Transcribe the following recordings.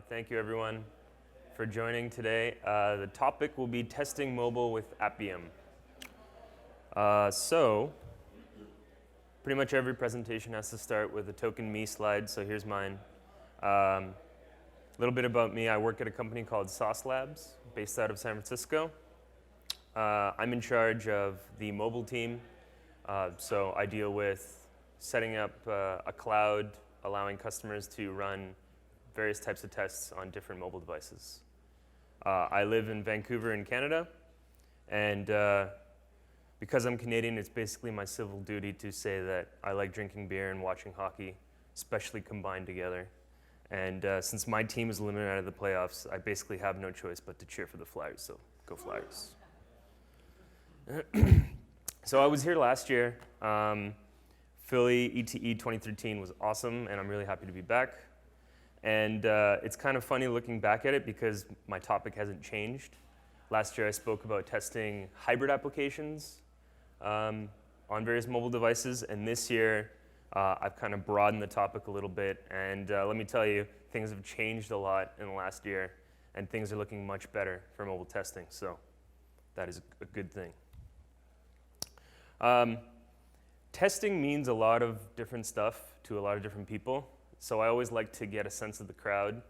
Thank you, everyone, for joining today. The topic will be testing mobile with Appium. So, pretty much every presentation has to start with a token me slide, so here's mine. A little bit about me. I work at a company called Sauce Labs, based out of San Francisco. I'm in charge of the mobile team, so I deal with setting up a cloud, allowing customers to run various types of tests on different mobile devices. I live in Vancouver in Canada, and because I'm Canadian, it's basically my civil duty to say that I like drinking beer and watching hockey, especially combined together. And since my team is eliminated out of the playoffs, I basically have no choice but to cheer for the Flyers, so go Flyers. So I was here last year. Philly ETE 2013 was awesome, and I'm really happy to be back. And it's kind of funny looking back at it because my topic hasn't changed. Last year I spoke about testing hybrid applications on various mobile devices, and this year I've kind of broadened the topic a little bit. And let me tell you, things have changed a lot in the last year, and things are looking much better for mobile testing, so that is a good thing. Testing means a lot of different stuff to a lot of different people. So I always like to get a sense of the crowd.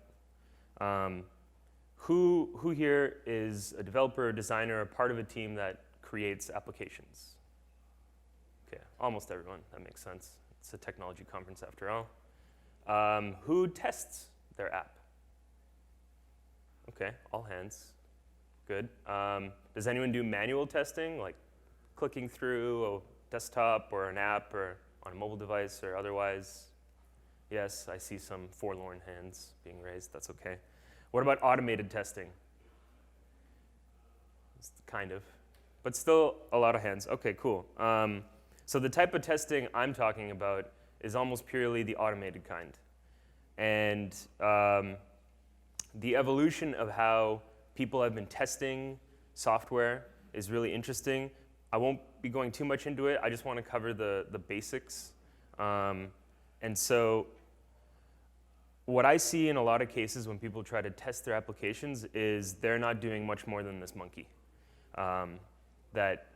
Who here is a developer, a designer, or part of a team that creates applications? Okay, almost everyone. That makes sense. It's a technology conference after all. Who tests their app? Okay, all hands. Good. Does anyone do manual testing, like clicking through a desktop or an app or on a mobile device or otherwise? Yes, I see some forlorn hands being raised. That's okay. What about automated testing? Kind of, but still a lot of hands. Okay, cool. So the type of testing I'm talking about is almost purely the automated kind. And the evolution of how people have been testing software is really interesting. I won't be going too much into it. I just want to cover the basics. And so what I see in a lot of cases when people try to test their applications is they're not doing much more than this monkey. That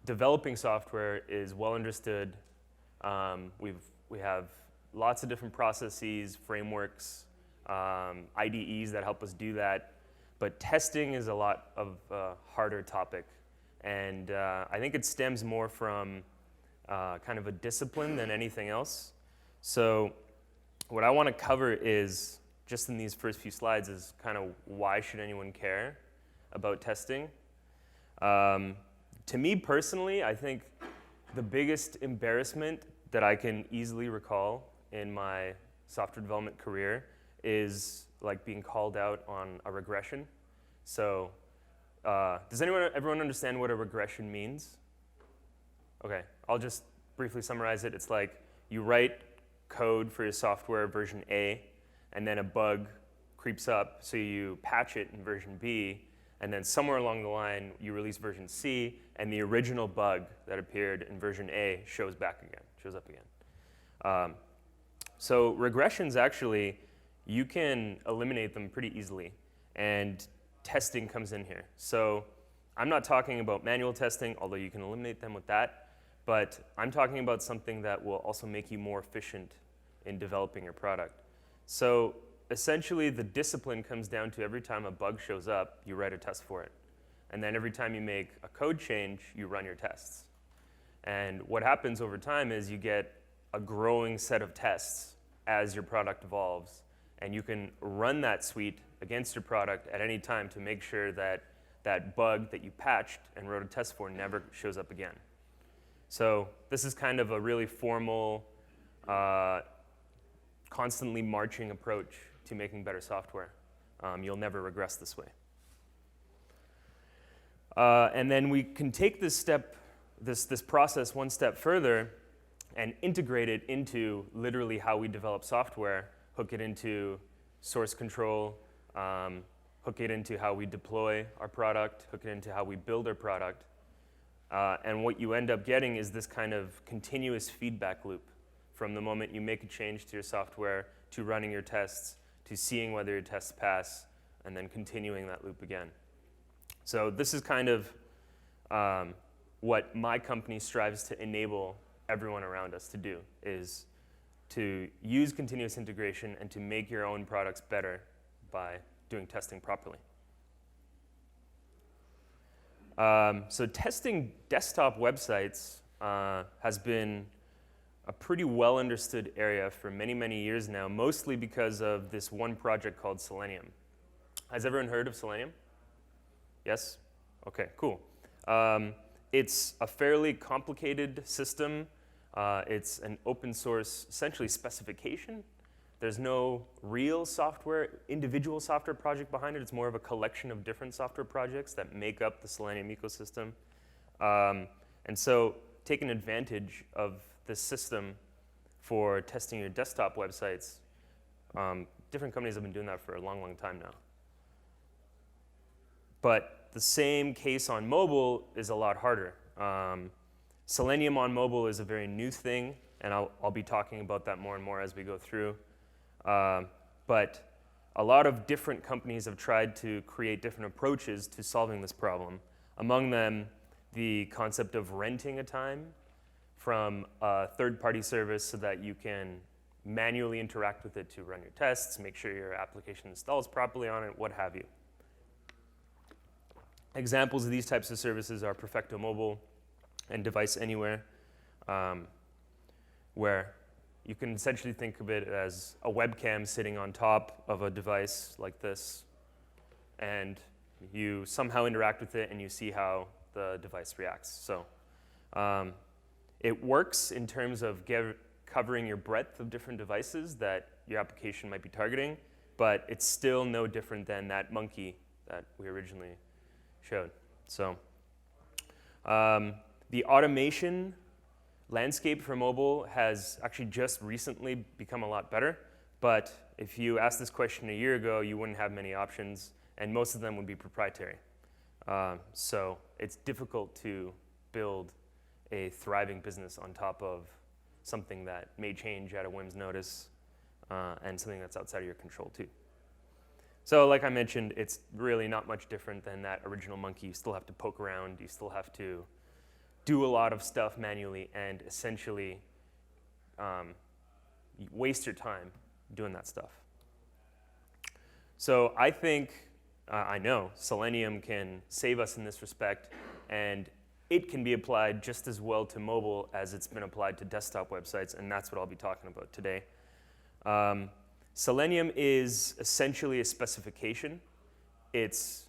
developing software is well understood. We have lots of different processes, frameworks, IDEs that help us do that. But testing is a lot of a harder topic. And I think it stems more from kind of a discipline than anything else. So what I want to cover is, just in these first few slides, is kind of why should anyone care about testing. To me personally, I think the biggest embarrassment that I can easily recall in my software development career is like being called out on a regression. So does everyone understand what a regression means? Okay, I'll just briefly summarize it. It's like you write code for your software version A, and then a bug creeps up, so you patch it in version B, and then somewhere along the line you release version C, and the original bug that appeared in version A shows up again. So regressions, actually, you can eliminate them pretty easily, and testing comes in here. So I'm not talking about manual testing, although you can eliminate them with that, but I'm talking about something that will also make you more efficient in developing your product. So essentially, the discipline comes down to every time a bug shows up, you write a test for it. And then every time you make a code change, you run your tests. And what happens over time is you get a growing set of tests as your product evolves. And you can run that suite against your product at any time to make sure that that bug that you patched and wrote a test for never shows up again. So this is kind of a really formal, constantly marching approach to making better software. You'll never regress this way. And then we can take this process one step further and integrate it into literally how we develop software, hook it into source control, hook it into how we deploy our product, hook it into how we build our product. And what you end up getting is this kind of continuous feedback loop from the moment you make a change to your software to running your tests to seeing whether your tests pass, and then continuing that loop again. So this is kind of what my company strives to enable everyone around us to do, is to use continuous integration and to make your own products better by doing testing properly. So testing desktop websites has been a pretty well understood area for many, many years now, mostly because of this one project called SELENIUM. Has everyone heard of SELENIUM? Yes? Okay, cool. It's a fairly complicated system. It's an open source, essentially, specification. There's no real software, individual software project behind it. It's more of a collection of different software projects that make up the SELENIUM ecosystem. And so taking advantage of this system for testing your desktop websites, different companies have been doing that for a long, long time now. But the same case on mobile is a lot harder. SELENIUM on mobile is a very new thing, and I'll be talking about that more and more as we go through. But a lot of different companies have tried to create different approaches to solving this problem. Among them, the concept of renting a time from a third-party service so that you can manually interact with it to run your tests, make sure your application installs properly on it, what have you. Examples of these types of services are Perfecto Mobile and Device Anywhere, where you can essentially think of it as a webcam sitting on top of a device like this, and you somehow interact with it and you see how the device reacts. So it works in terms of covering your breadth of different devices that your application might be targeting, but it's still no different than that monkey that we originally showed. So the automation landscape for mobile has actually just recently become a lot better, but if you asked this question a year ago, you wouldn't have many options, and most of them would be proprietary. So it's difficult to build a thriving business on top of something that may change at a whim's notice, and something that's outside of your control too. So like I mentioned, it's really not much different than that original monkey. You still have to poke around, you still have to do a lot of stuff manually, and essentially waste your time doing that stuff. So I think, I know, SELENIUM can save us in this respect, and it can be applied just as well to mobile as it's been applied to desktop websites, and that's what I'll be talking about today. SELENIUM is essentially a specification. It's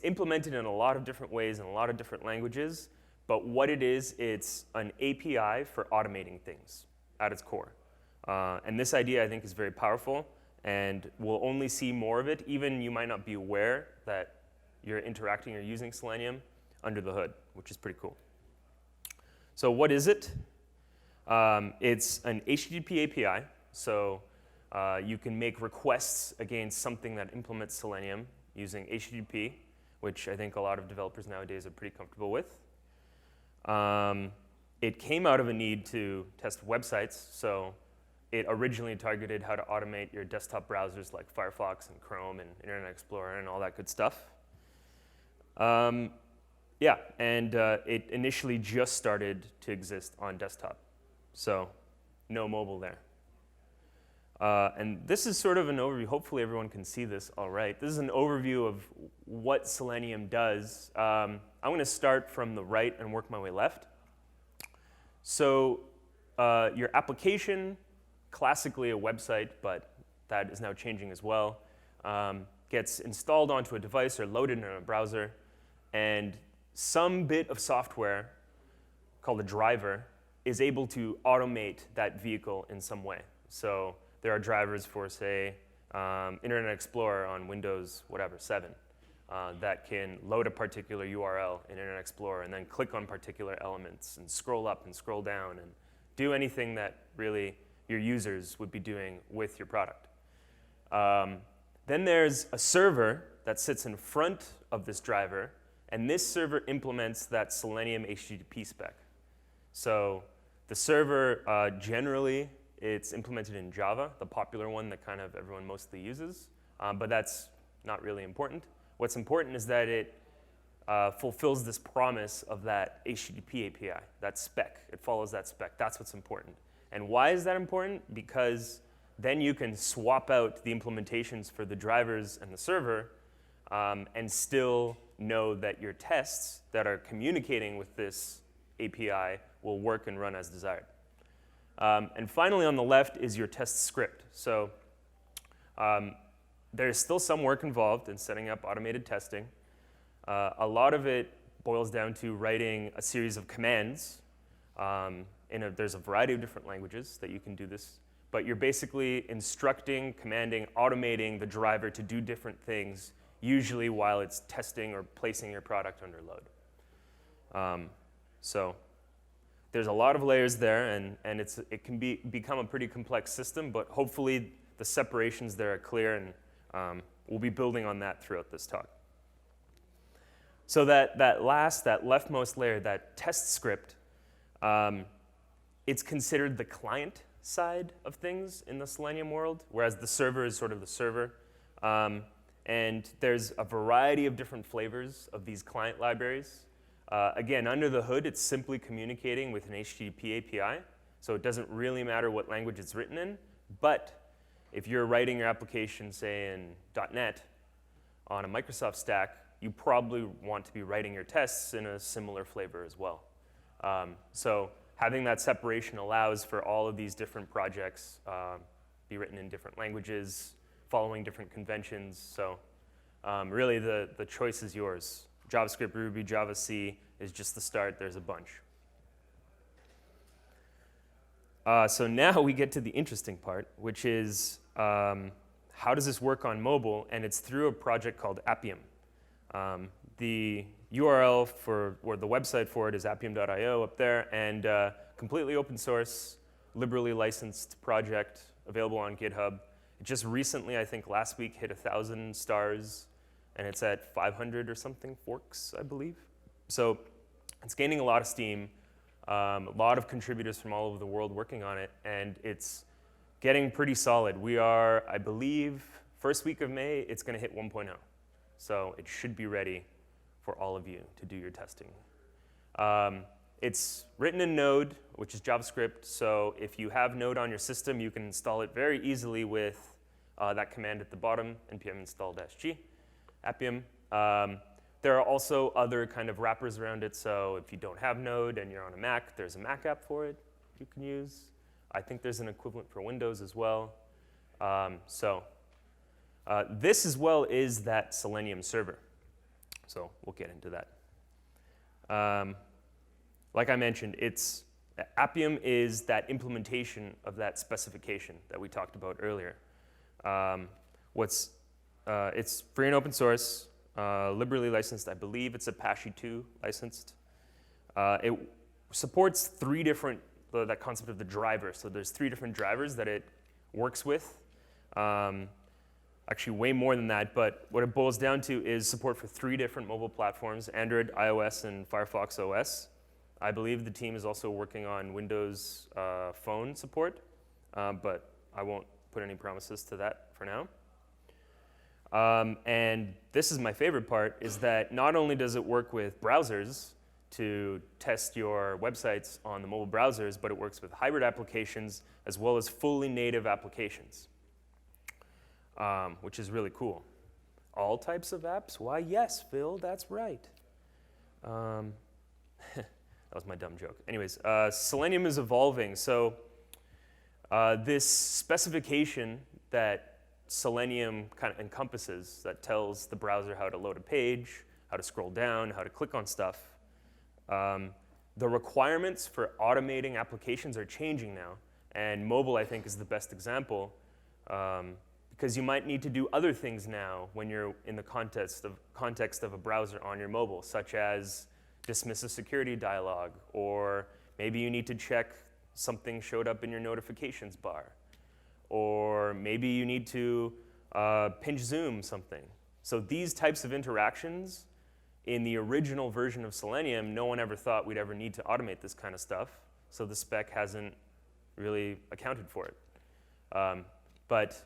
implemented in a lot of different ways in a lot of different languages, but what it is, it's an API for automating things at its core. And this idea, I think, is very powerful, and we'll only see more of it. Even you might not be aware that you're interacting or using SELENIUM under the hood, which is pretty cool. So what is it? It's an HTTP API, so you can make requests against something that implements SELENIUM using HTTP, which I think a lot of developers nowadays are pretty comfortable with. It came out of a need to test websites, so it originally targeted how to automate your desktop browsers like Firefox and Chrome and Internet Explorer and all that good stuff. Yeah, and it initially just started to exist on desktop, so no mobile there. And this is sort of an overview. Hopefully everyone can see this all right. This is an overview of what SELENIUM does. I'm going to start from the right and work my way left. So your application, classically a website, but that is now changing as well, gets installed onto a device or loaded in a browser, and some bit of software called a driver is able to automate that vehicle in some way. So there are drivers for, say, Internet Explorer on Windows, 7, that can load a particular URL in Internet Explorer and then click on particular elements and scroll up and scroll down and do anything that really your users would be doing with your product. Then there's a server that sits in front of this driver, and this server implements that SELENIUM HTTP spec. So the server generally it's implemented in Java, the popular one that kind of everyone mostly uses, but that's not really important. What's important is that it fulfills this promise of that HTTP API, that spec. It follows that spec. That's what's important. And why is that important? Because then you can swap out the implementations for the drivers and the server and still know that your tests that are communicating with this API will work and run as desired. And finally, on the left is your test script. So there's still some work involved in setting up automated testing. A lot of it boils down to writing a series of commands. There's a variety of different languages that you can do this. But you're basically instructing, commanding, automating the driver to do different things, usually while it's testing or placing your product under load. So there's a lot of layers there, and it can become a pretty complex system, but hopefully the separations there are clear, and we'll be building on that throughout this talk. So that leftmost layer, that test script, it's considered the client side of things in the Selenium world, whereas the server is sort of the server. And there's a variety of different flavors of these client libraries. Again, under the hood, it's simply communicating with an HTTP API, so it doesn't really matter what language it's written in. But if you're writing your application, say, in .NET on a Microsoft stack, you probably want to be writing your tests in a similar flavor as well. So having that separation allows for all of these different projects be written in different languages, following different conventions. So really the choice is yours. JavaScript, Ruby, Java, C is just the start. There's a bunch. So now we get to the interesting part, which is how does this work on mobile? And it's through a project called Appium. The URL or the website for it is appium.io up there, and completely open source, liberally licensed project available on GitHub. It just recently, I think last week, hit 1,000 stars, and it's at 500 or something forks, I believe. So it's gaining a lot of steam, a lot of contributors from all over the world working on it, and it's getting pretty solid. We are, I believe, first week of May, it's going to hit 1.0. So it should be ready for all of you to do your testing. It's written in Node, which is JavaScript. So if you have Node on your system, you can install it very easily with that command at the bottom, npm install-g, Appium. There are also other kind of wrappers around it. So if you don't have Node and you're on a Mac, there's a Mac app for it you can use. I think there's an equivalent for Windows as well. This as well is that Selenium server. So we'll get into that. Like I mentioned, Appium is that implementation of that specification that we talked about earlier. It's free and open source, liberally licensed. I believe it's Apache 2 licensed. It supports that concept of the driver. So there's 3 different drivers that it works with. Actually, way more than that, but what it boils down to is support for 3 different mobile platforms, Android, iOS, and FirefoxOS. I believe the team is also working on Windows Phone support, but I won't put any promises to that for now. And this is my favorite part, is that not only does it work with browsers to test your websites on the mobile browsers, but it works with hybrid applications as well as fully native applications. Which is really cool. All types of apps? Why, yes, Phil, that's right. That was my dumb joke. Anyways, Selenium is evolving. So this specification that Selenium kind of encompasses, that tells the browser how to load a page, how to scroll down, how to click on stuff, the requirements for automating applications are changing now. And mobile, I think, is the best example. Because you might need to do other things now when you're in the context of a browser on your mobile, such as dismiss a security dialog, or maybe you need to check something showed up in your notifications bar, or maybe you need to pinch zoom something. So these types of interactions, in the original version of Selenium, no one ever thought we'd ever need to automate this kind of stuff. So the spec hasn't really accounted for it. But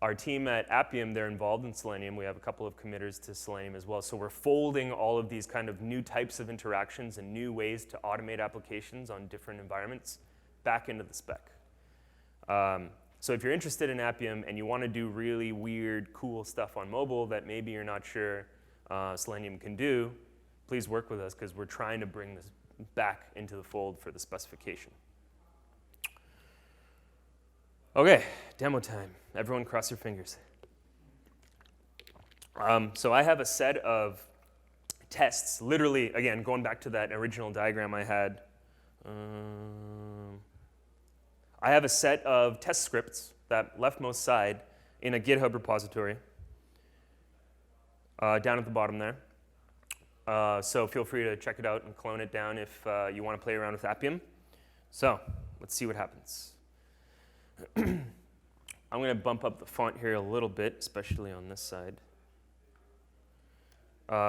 our team at Appium, they're involved in Selenium. We have a couple of committers to Selenium as well. So we're folding all of these kind of new types of interactions and new ways to automate applications on different environments back into the spec. So if you're interested in Appium and you want to do really weird, cool stuff on mobile that maybe you're not sure Selenium can do, please work with us because we're trying to bring this back into the fold for the specification. Okay, demo time. Everyone cross your fingers. So I have a set of tests, literally, again, going back to that original diagram I had. I have a set of test scripts, that leftmost side, in a GitHub repository down at the bottom there. So feel free to check it out and clone it down if you want to play around with Appium. So let's see what happens. I'm going to bump up the font here a little bit, especially on this side.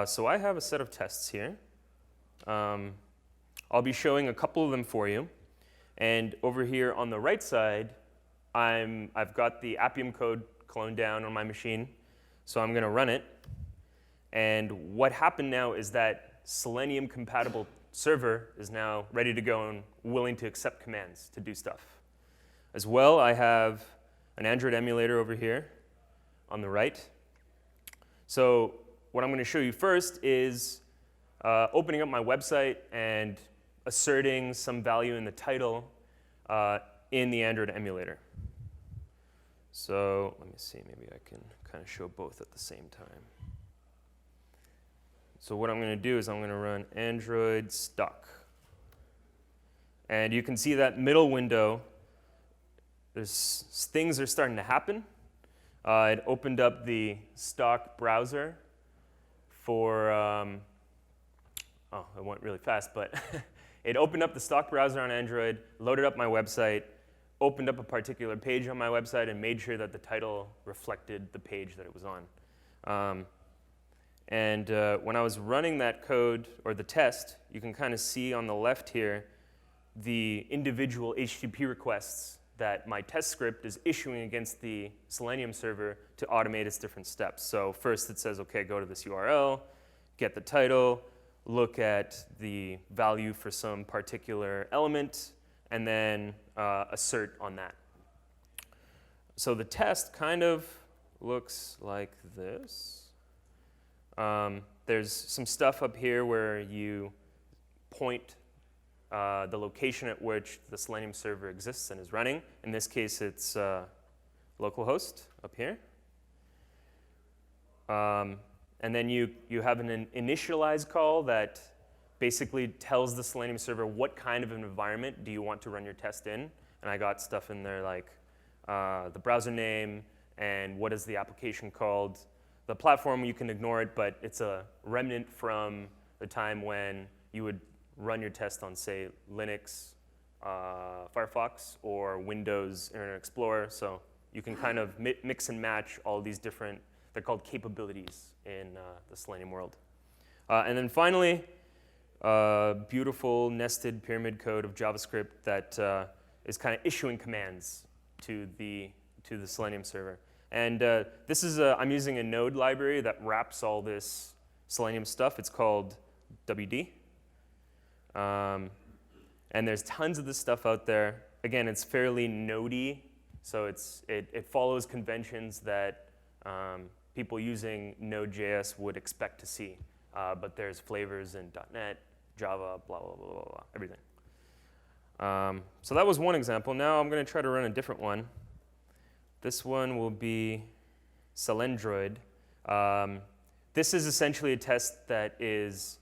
So I have a set of tests here. I'll be showing a couple of them for you. And over here on the right side, I've got the Appium code cloned down on my machine. So I'm going to run it. And what happened now is that Selenium compatible server is now ready to go and willing to accept commands to do stuff. As well, I have an Android emulator over here on the right. So what I'm going to show you first is opening up my website and asserting some value in the title in the Android emulator. So let me see, maybe I can kind of show both at the same time. So what I'm going to do is I'm going to run Android stock. And you can see that middle window, things are starting to happen. It opened up the stock browser for, oh, it went really fast, but it opened up the stock browser on Android, loaded up my website, opened up a particular page on my website, and made sure that the title reflected the page that it was on. When I was running that code, or the test, you can kind of see on the left here the individual HTTP requests that my test script is issuing against the Selenium server to automate its different steps. So first it says, OK, go to this URL, get the title, look at the value for some particular element, and then assert on that. So the test kind of looks like this. There's some stuff up here where you point the location at which the Selenium server exists and is running. In this case, it's localhost up here. And then you have an initialize call that basically tells the Selenium server what kind of an environment do you want to run your test in. And I got stuff in there like the browser name and what is the application called. The platform, you can ignore it, but it's a remnant from the time when you would run your test on, say, Linux, Firefox, or Windows Internet Explorer. So you can kind of mix and match all these different, they're called capabilities in the Selenium world. And then finally, beautiful nested pyramid code of JavaScript that is kind of issuing commands to the Selenium server. And this is I'm using a node library that wraps all this Selenium stuff. It's called WD. And there's tons of this stuff out there. Again, it's fairly nodey, so it follows conventions that people using Node.js would expect to see. But there's flavors in .NET, Java, blah, blah, blah, blah, blah, everything. So that was one example. Now I'm going to try to run a different one. This one will be Selendroid. This is essentially a test that is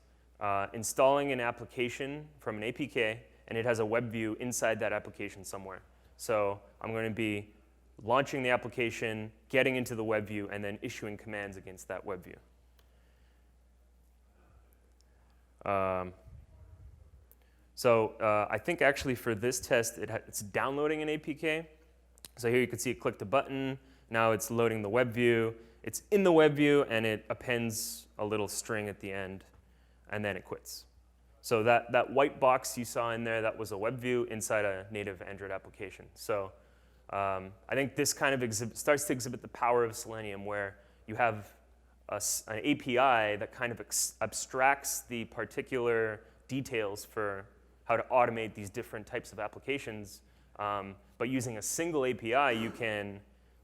installing an application from an APK, and it has a web view inside that application somewhere. So I'm going to be launching the application, getting into the web view, and then issuing commands against that web view. I think actually for this test, it's downloading an APK. So here you can see it clicked a button. Now it's loading the web view. It's in the web view, and it appends a little string at the end, and then it quits. So that white box you saw in there, that was a web view inside a native Android application. So I think this kind of starts to exhibit the power of Selenium, where you have an API that kind of abstracts the particular details for how to automate these different types of applications. But using a single API, you can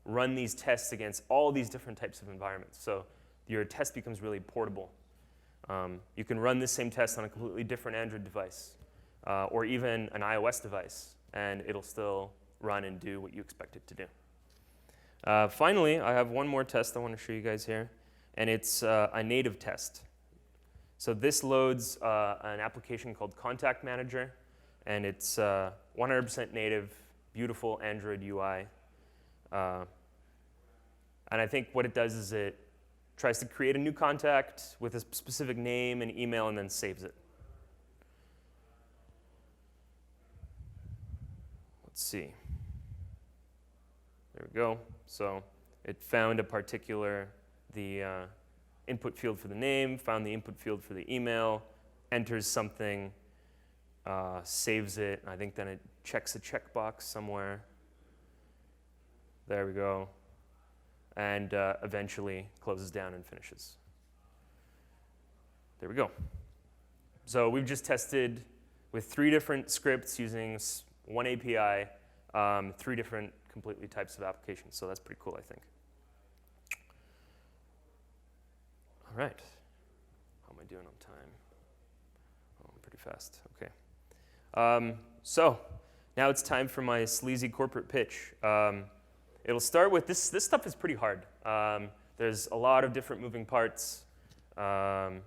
run these tests against all these different types of environments. So your test becomes really portable. You can run this same test on a completely different Android device or even an iOS device, and it'll still run and do what you expect it to do. Finally, I have one more test I want to show you guys here, and it's a native test. So this loads an application called Contact Manager, and it's 100% native, beautiful Android UI. And I think what it does is it tries to create a new contact with a specific name and email and then saves it. Let's see. There we go. So it found a particular, the input field for the name, found the input field for the email, enters something, saves it. I think then it checks a checkbox somewhere. There we go. And eventually closes down and finishes. There we go. So we've just tested with 3 different scripts using one API, 3 different completely types of applications. So that's pretty cool, I think. All right. How am I doing on time? Oh, I'm pretty fast. Okay. So now it's time for my sleazy corporate pitch. It'll start with this. This stuff is pretty hard. There's a lot of different moving parts. The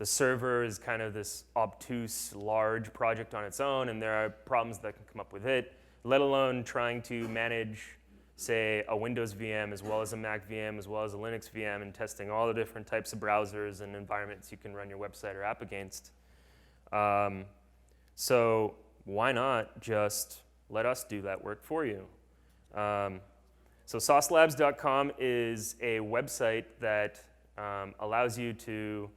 server is kind of this obtuse, large project on its own, and there are problems that can come up with it, let alone trying to manage, say, a Windows VM as well as a Mac VM as well as a Linux VM and testing all the different types of browsers and environments you can run your website or app against. So why not just let us do that work for you? So saucelabs.com is a website that allows you to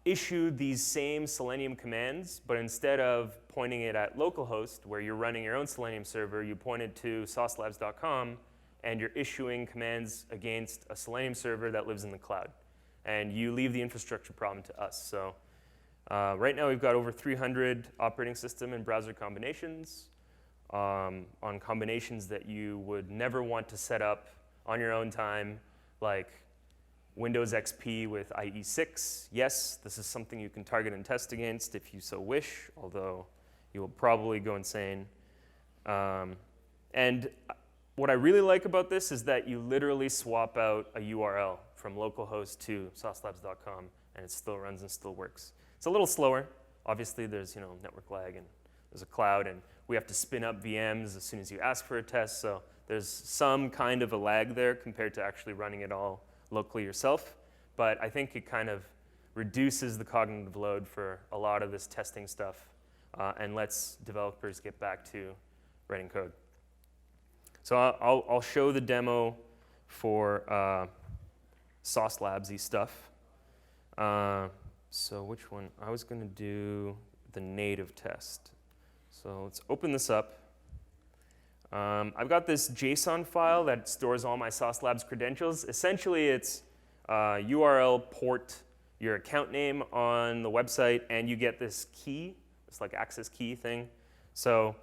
issue these same Selenium commands, but instead of pointing it at localhost, where you're running your own Selenium server, you point it to saucelabs.com, and you're issuing commands against a Selenium server that lives in the cloud. And you leave the infrastructure problem to us. So right now we've got over 300 operating system and browser combinations on combinations that you would never want to set up on your own time, like Windows XP with IE6. Yes, this is something you can target and test against if you so wish, although you will probably go insane. And what I really like about this is that you literally swap out a URL from localhost to saucelabs.com, and it still runs and still works. It's a little slower. Obviously, there's network lag, and there's a cloud, and we have to spin up VMs as soon as you ask for a test. So there's some kind of a lag there compared to actually running it all locally yourself. But I think it kind of reduces the cognitive load for a lot of this testing stuff and lets developers get back to writing code. So I'll show the demo for Sauce Labs-y stuff. So which one? I was going to do the native test. So let's open this up. I've got this JSON file that stores all my Sauce Labs credentials. Essentially, it's URL, port, your account name on the website, and you get this key, this like access key thing. So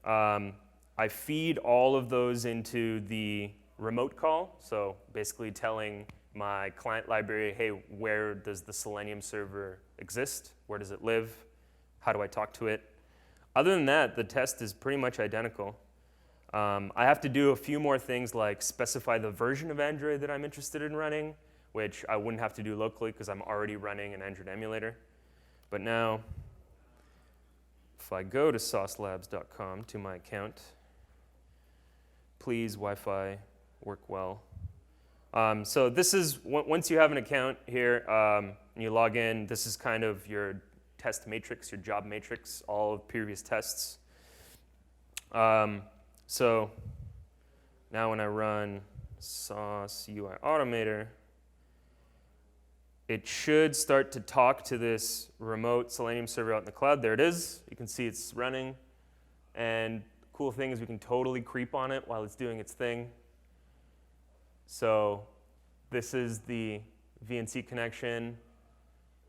I feed all of those into the remote call. So basically telling my client library, hey, where does the Selenium server exist? Where does it live? How do I talk to it? Other than that, the test is pretty much identical. I have to do a few more things like specify the version of Android that I'm interested in running, which I wouldn't have to do locally because I'm already running an Android emulator. But now, if I go to saucelabs.com to my account, please Wi-Fi work well. So this is, once you have an account here and you log in, this is kind of your test matrix, your job matrix, all of previous tests. So now when I run Sauce UI Automator, it should start to talk to this remote Selenium server out in the cloud. There it is. You can see it's running. And the cool thing is we can totally creep on it while it's doing its thing. So this is the VNC connection.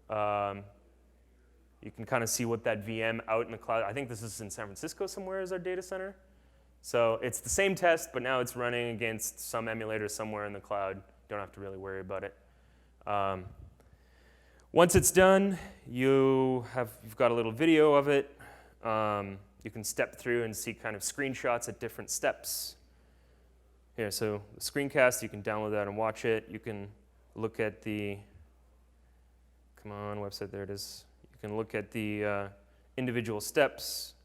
You can kind of see what that VM out in the cloud. I think this is in San Francisco somewhere as our data center. So it's the same test, but now it's running against some emulator somewhere in the cloud. Don't have to really worry about it. Once it's done, you've got a little video of it. You can step through and see kind of screenshots at different steps. Here, so the screencast, you can download that and watch it. You can look at the, come on, website, there it is. You can look at the individual steps.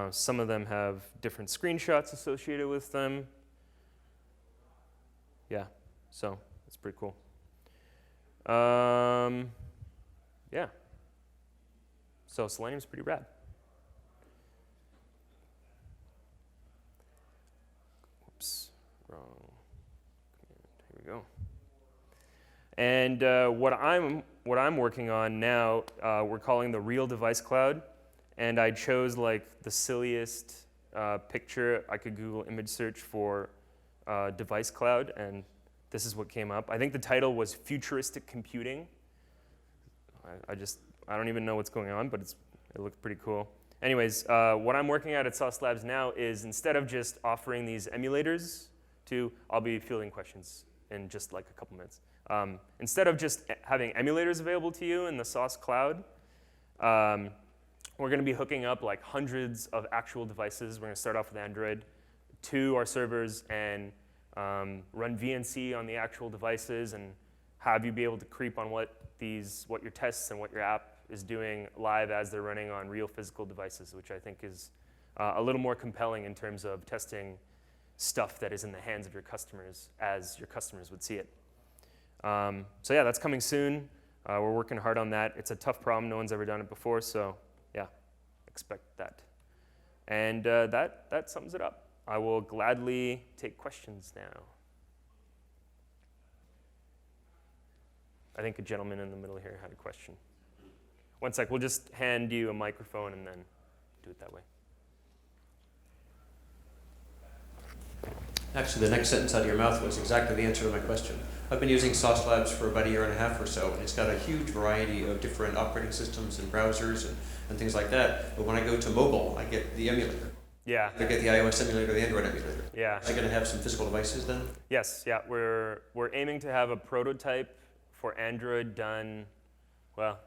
Some of them have different screenshots associated with them. Yeah, so it's pretty cool. Yeah. So Selenium's pretty rad. Whoops, wrong. Here we go. And what I'm working on now, we're calling the Real Device Cloud. And I chose like the silliest picture. I could Google image search for device cloud, and this is what came up. I think the title was Futuristic Computing. I don't even know what's going on, but it looks pretty cool. Anyways, what I'm working at Sauce Labs now is instead of just offering these emulators I'll be fielding questions in just like a couple minutes. Instead of just having emulators available to you in the Sauce cloud, we're going to be hooking up like hundreds of actual devices. We're going to start off with Android to our servers and run VNC on the actual devices and have you be able to creep on what your tests and what your app is doing live as they're running on real physical devices, which I think is a little more compelling in terms of testing stuff that is in the hands of your customers as your customers would see it. So yeah, that's coming soon. We're working hard on that. It's a tough problem. No one's ever done it before, so yeah, expect that. And that sums it up. I will gladly take questions now. I think a gentleman in the middle here had a question. One sec, we'll just hand you a microphone and then do it that way. Actually, the next sentence out of your mouth was exactly the answer to my question. I've been using Sauce Labs for about a year and a half or so, and it's got a huge variety of different operating systems and browsers and things like that. But when I go to mobile, I get the emulator. Yeah. I get the iOS emulator, the Android emulator. Yeah. Am I going to have some physical devices then? Yes, yeah. We're aiming to have a prototype for Android done, well,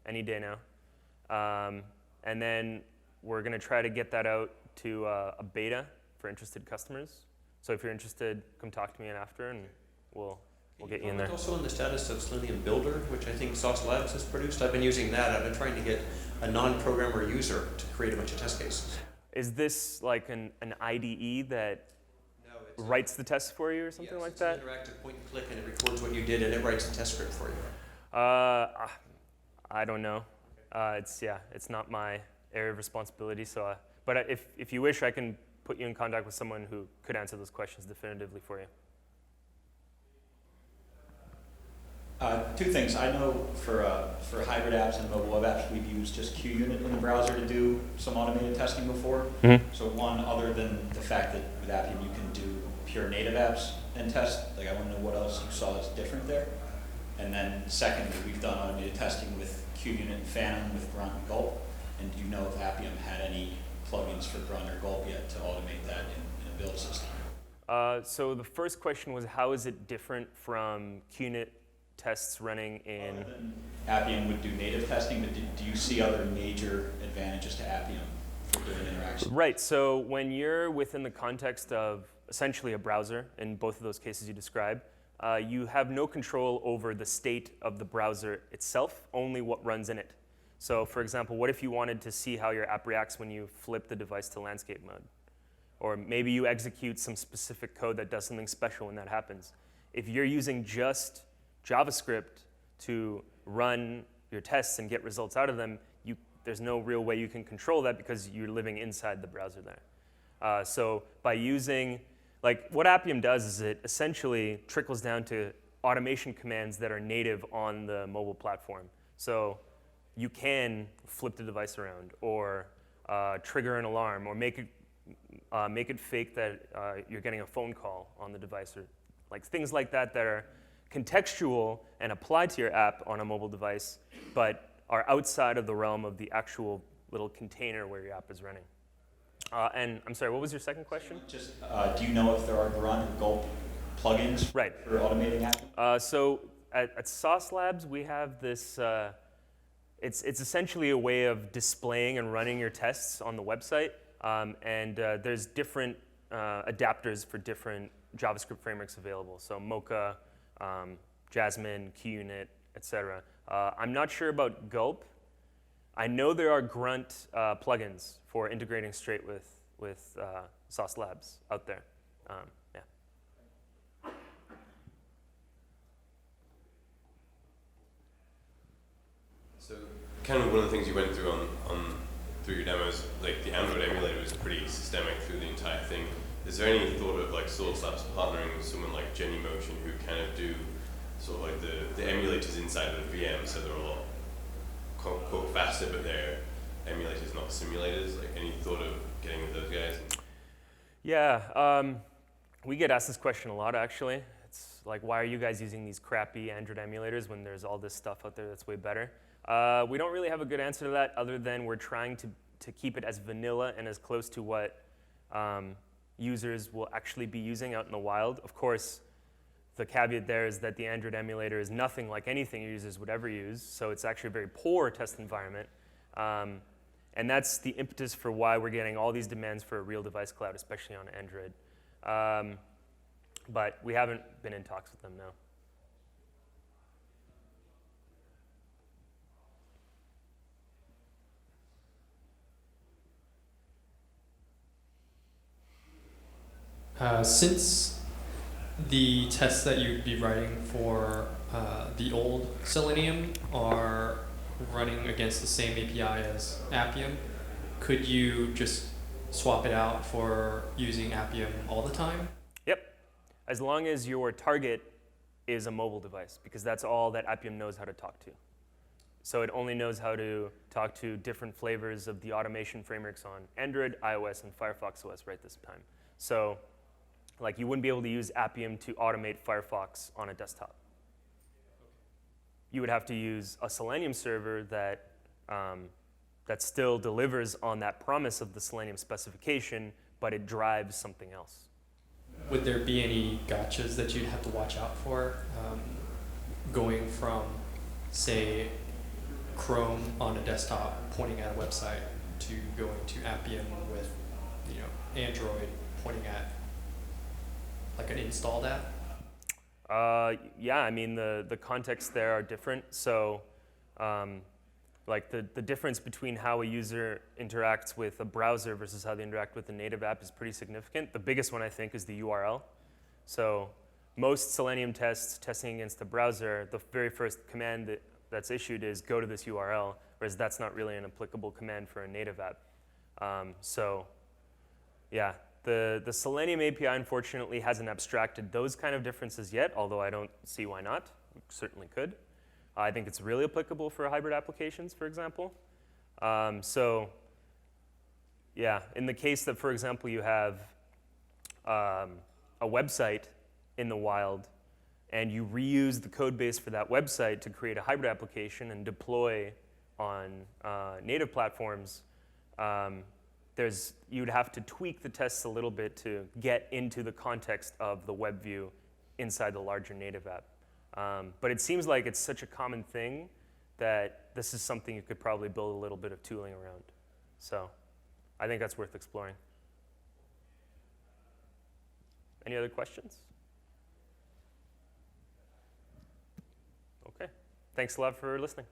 any day now. And then we're going to try to get that out to a beta for interested customers. So if you're interested, come talk to me after, and we'll get you in there. Also in the status of Selenium Builder, which I think Sauce Labs has produced. I've been using that. I've been trying to get a non-programmer user to create a bunch of test cases. Is this like an IDE that writes the tests for you or something like that? It's an interactive point and click, and it records what you did, and it writes the test script for you. I don't know. It's not my area of responsibility. So, but if you wish, I can put you in contact with someone who could answer those questions definitively for you. Two things. I know for hybrid apps and mobile web apps, we've used just QUnit in the browser to do some automated testing before. Mm-hmm. So one, other than the fact that with Appium you can do pure native apps and test, like I want to know what else you saw that's different there. And then secondly, we've done automated testing with QUnit and Phantom with Grunt and Gulp. And do you know if Appium had any plugins for Grunt or Gulp yet to automate that in a build system? So the first question was, how is it different from QUnit tests running in... Other than Appium would do native testing, but do you see other major advantages to Appium for doing interaction? Right, so when you're within the context of essentially a browser, in both of those cases you described, you have no control over the state of the browser itself, only what runs in it. So for example, what if you wanted to see how your app reacts when you flip the device to landscape mode? Or maybe you execute some specific code that does something special when that happens. If you're using just JavaScript to run your tests and get results out of them, there's no real way you can control that because you're living inside the browser there. So by using, like what Appium does is it essentially trickles down to automation commands that are native on the mobile platform. So you can flip the device around, or trigger an alarm, or make it fake that you're getting a phone call on the device, or like things like that that are contextual and apply to your app on a mobile device, but are outside of the realm of the actual little container where your app is running. And I'm sorry, what was your second question? Just, do you know if there are Grunt or Gulp plugins for automating Appium? So at Sauce Labs, we have this, it's essentially a way of displaying and running your tests on the website. And there's different adapters for different JavaScript frameworks available. So Mocha, Jasmine, QUnit, etc. I'm not sure about Gulp. I know there are Grunt plugins for integrating straight with Sauce Labs out there. Yeah. So kind of one of the things you went through through your demos, like the Android emulator was pretty systemic through the entire thing. Is there any thought of like Sauce Labs partnering with someone like Genymotion who kind of do sort of like the emulators inside of the VM, so they're a lot quote faster, but they're emulators, not simulators? Like any thought of getting with those guys? Yeah, we get asked this question a lot actually. It's like, why are you guys using these crappy Android emulators when there's all this stuff out there that's way better? We don't really have a good answer to that, other than we're trying to keep it as vanilla and as close to what users will actually be using out in the wild. Of course, the caveat there is that the Android emulator is nothing like anything users would ever use, so it's actually a very poor test environment. And that's the impetus for why we're getting all these demands for a real device cloud, especially on Android. But we haven't been in talks with them, no. Since the tests that you'd be writing for the old Selenium are running against the same API as Appium, could you just swap it out for using Appium all the time? Yep, as long as your target is a mobile device, because that's all that Appium knows how to talk to. So it only knows how to talk to different flavors of the automation frameworks on Android, iOS, and FirefoxOS right this time. So like you wouldn't be able to use Appium to automate Firefox on a desktop. You would have to use a Selenium server that, that still delivers on that promise of the Selenium specification, but it drives something else. Would there be any gotchas that you'd have to watch out for going from, say, Chrome on a desktop pointing at a website to going to Appium with, Android pointing at like an installed app? Yeah, I mean, the contexts there are different. So like the difference between how a user interacts with a browser versus how they interact with a native app is pretty significant. The biggest one, I think, is the URL. So most Selenium tests testing against the browser, the very first command that's issued is go to this URL, whereas that's not really an applicable command for a native app. So yeah. The Selenium API, unfortunately, hasn't abstracted those kind of differences yet, although I don't see why not. We certainly could. I think it's really applicable for hybrid applications, for example. So yeah, in the case that, for example, you have a website in the wild, and you reuse the code base for that website to create a hybrid application and deploy on native platforms, you'd have to tweak the tests a little bit to get into the context of the web view inside the larger native app. But it seems like it's such a common thing that this is something you could probably build a little bit of tooling around. So I think that's worth exploring. Any other questions? Okay. Thanks a lot for listening.